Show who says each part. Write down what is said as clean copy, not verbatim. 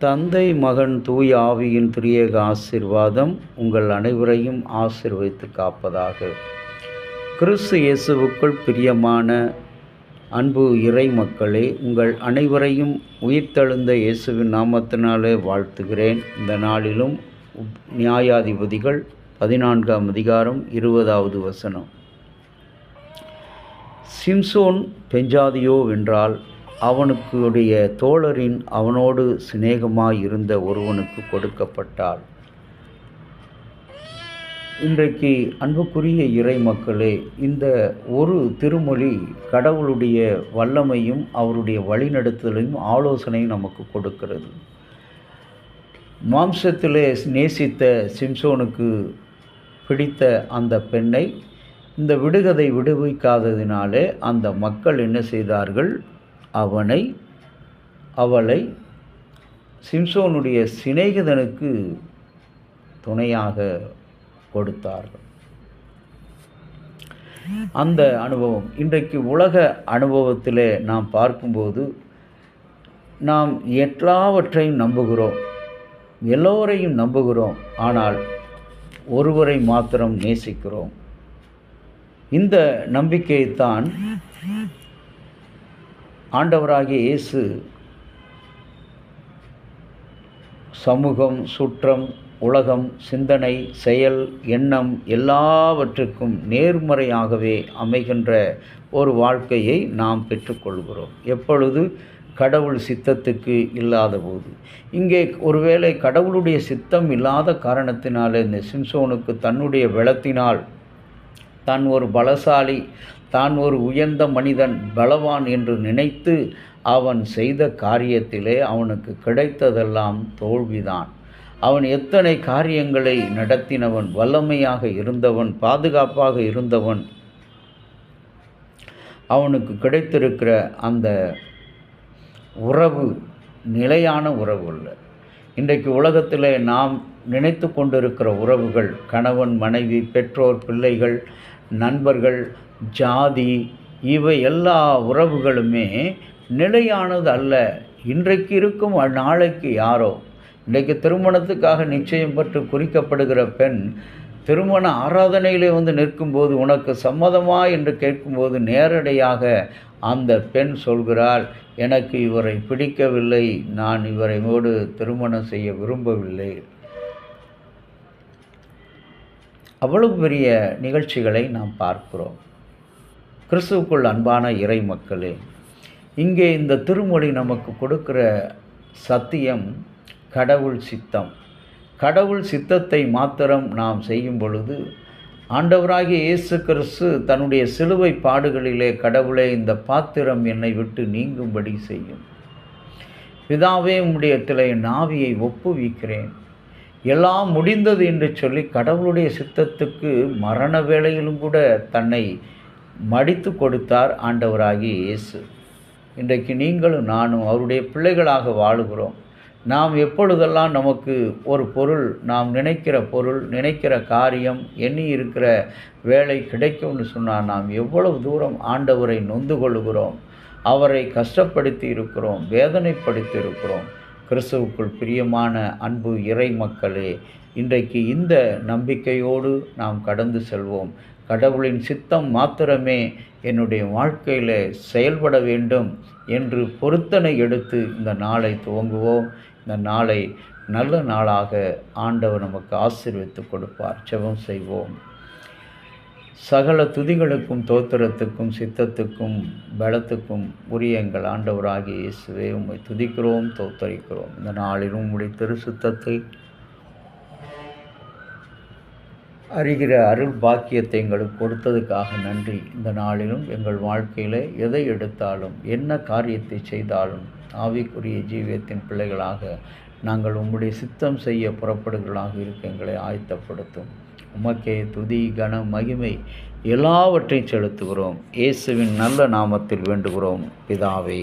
Speaker 1: தந்தை, மகன், தூய ஆவியின் திரியேக ஆசீர்வாதம் உங்கள் அனைவரையும் ஆசீர்வதித்து காப்பதாக. கிறிஸ்து இயேசுவுக்குள் பிரியமான அன்பு இறை மக்களே, உங்கள் அனைவரையும் உயிர்த்தெழுந்த இயேசுவின் நாமத்தினாலே வாழ்த்துகிறேன். இந்த நாளிலும் நியாயாதிபதிகள் 14ஆம் அதிகாரம் 20வது வசனம். சிம்சோன் பெஞ்சாதியோ வென்றால் அவனுக்குடைய தோழரின் அவனோடு சிநேகமாய் இருந்த ஒருவனுக்கு கொடுக்கப்பட்டாள். இன்றைக்கு அன்புக்குரிய இறை மக்களே, இந்த ஒரு திருமொழி கடவுளுடைய வல்லமையும் அவருடைய வழிநடத்தலையும் ஆலோசனையும் நமக்கு கொடுக்கிறது. மாம்சத்திலே நேசித்த சிம்சோனுக்கு பிடித்த அந்த பெண்ணை இந்த விடுகதை விடுவிக்காததினாலே அந்த மக்கள் என்ன செய்தார்கள்? அவளை சிம்சோனுடைய சிநேகிதனுக்கு துணையாக கொடுத்தார்கள். அந்த அனுபவம் இன்றைக்கு உலக அனுபவத்திலே நாம் பார்க்கும்போது நாம் எல்லாவற்றையும் நம்புகிறோம், எல்லோரையும் நம்புகிறோம், ஆனால் ஒருவரை மாத்திரம் நேசிக்கிறோம். இந்த நம்பிக்கையைத்தான் ஆண்டவராகிய இயேசு சமூகம், சுற்றம், உலகம், சிந்தனை, செயல், எண்ணம் எல்லாவற்றுக்கும் நேர்மறையாகவே அமைகின்ற ஒரு வாழ்க்கையை நாம் பெற்றுக்கொள்கிறோம். எப்பொழுது? கடவுள் சித்தத்துக்கு இல்லாத போது. இங்கே ஒருவேளை கடவுளுடைய சித்தம் இல்லாத காரணத்தினாலே இந்த சிம்சோனுக்கு தன்னுடைய பலத்தினால் தான் ஒரு பலசாலி, தான் ஒரு உயர்ந்த மனிதன், பலவான் என்று நினைத்து அவன் செய்த காரியத்திலே அவனுக்கு கிடைத்ததெல்லாம் தோல்விதான். அவன் எத்தனை காரியங்களை நடத்தினவன், வல்லமையாக இருந்தவன், பாதுகாப்பாக இருந்தவன், அவனுக்கு கிடைத்திருக்கிற அந்த உறவு நிலையான உறவு அல்ல. இன்றைக்கு உலகத்தில் நாம் நினைத்து கொண்டிருக்கிற உறவுகள், கணவன் மனைவி, பெற்றோர் பிள்ளைகள், நண்பர்கள், ஜாதி, இவை எல்லா உறவுகளுமே நிலையானது அல்ல. இன்றைக்கு இருக்கும் நாளைக்கு யாரோ. இன்றைக்கு திருமணத்துக்காக நிச்சயம் பெற்று குறிக்கப்படுகிற பெண் திருமண ஆராதனையிலே வந்து நிற்கும்போது உனக்கு சம்மதமா என்று கேட்கும்போது நேரடியாக அந்த பெண் சொல்கிறாள், எனக்கு இவரை பிடிக்கவில்லை, நான் இவரையோடு திருமணம் செய்ய விரும்பவில்லை. அவ்வளவு பெரிய நிகழ்ச்சிகளை நாம் பார்க்கிறோம். கிறிஸ்துவுக்குள் அன்பான இறை மக்களே, இங்கே இந்த திருமொழி நமக்கு கொடுக்கிற சத்தியம் கடவுள் சித்தம். கடவுள் சித்தத்தை மாத்திரம் நாம் செய்யும் பொழுது ஆண்டவராகிய இயேசு கிறிஸ்து தன்னுடைய சிலுவை பாடுகளிலே, கடவுளே, இந்த பாத்திரம் என்னை விட்டு நீங்கும்படி செய்யும். பிதாவே, உம்முடைய என் ஆவியை ஒப்புவிக்கிறேன், எல்லாம் முடிந்தது என்று சொல்லி கடவுளுடைய சித்தத்துக்கு மரண வேளையிலும் கூட தன்னை மடித்து கொடுத்தார் ஆண்டவராகிய இயேசு. இன்றைக்கு நீங்களும் நானும் அவருடைய பிள்ளைகளாக வாழுகிறோம். நாம் எப்பொழுதெல்லாம் நமக்கு ஒரு பொருள், நாம் நினைக்கிற பொருள், நினைக்கிற காரியம், எண்ணி இருக்கிற வேலை கிடைக்கும்னு சொன்னால் நாம் எவ்வளவு தூரம் ஆண்டவரை நொந்து கொள்கிறோம், அவரை கஷ்டப்படுத்தி இருக்கிறோம், வேதனைப்படுத்தி இருக்கிறோம். கிறிஸ்துவுக்குள் பிரியமான அன்பு இறை மக்களே, இன்றைக்கு இந்த நம்பிக்கையோடு நாம் கடந்து செல்வோம். கடவுளின் சித்தம் மாத்திரமே என்னுடைய வாழ்க்கையில் செயல்பட வேண்டும் என்று பொருத்தனை எடுத்து இந்த நாளை துவங்குவோம். இந்த நாளை நல்ல நாளாக ஆண்டவர் நமக்கு ஆசீர்வதித்து கொடுப்பார். ஜெபம் செய்வோம். சகல துதிகளுக்கும் தோத்திரத்துக்கும் சித்தத்துக்கும் பலத்துக்கும் உரிய எங்கள் ஆண்டவராகிய இயேசுவே, உம்மை துதிக்கிறோம், தோத்தரிக்கிறோம். இந்த நாளிலும் உம்முடைய திருசுத்தத்தை அறிகிற அருள் பாக்கியத்தை எங்களுக்கு கொடுத்ததுக்காக நன்றி. இந்த நாளிலும் எங்கள் வாழ்க்கையில் எதை எடுத்தாலும், என்ன காரியத்தை செய்தாலும், ஆவிக்குரிய ஜீவியத்தின் பிள்ளைகளாக நாங்கள் உம்முடைய சித்தம் செய்ய புறப்படுகளாக இருக்க எங்களை ஆயத்தப்படுத்தும். உமக்கே துதி, கன, மகிமை எல்லாவற்றையும் செலுத்துகிறோம். இயேசுவின் நல்ல நாமத்தில் வேண்டுகிறோம் பிதாவே,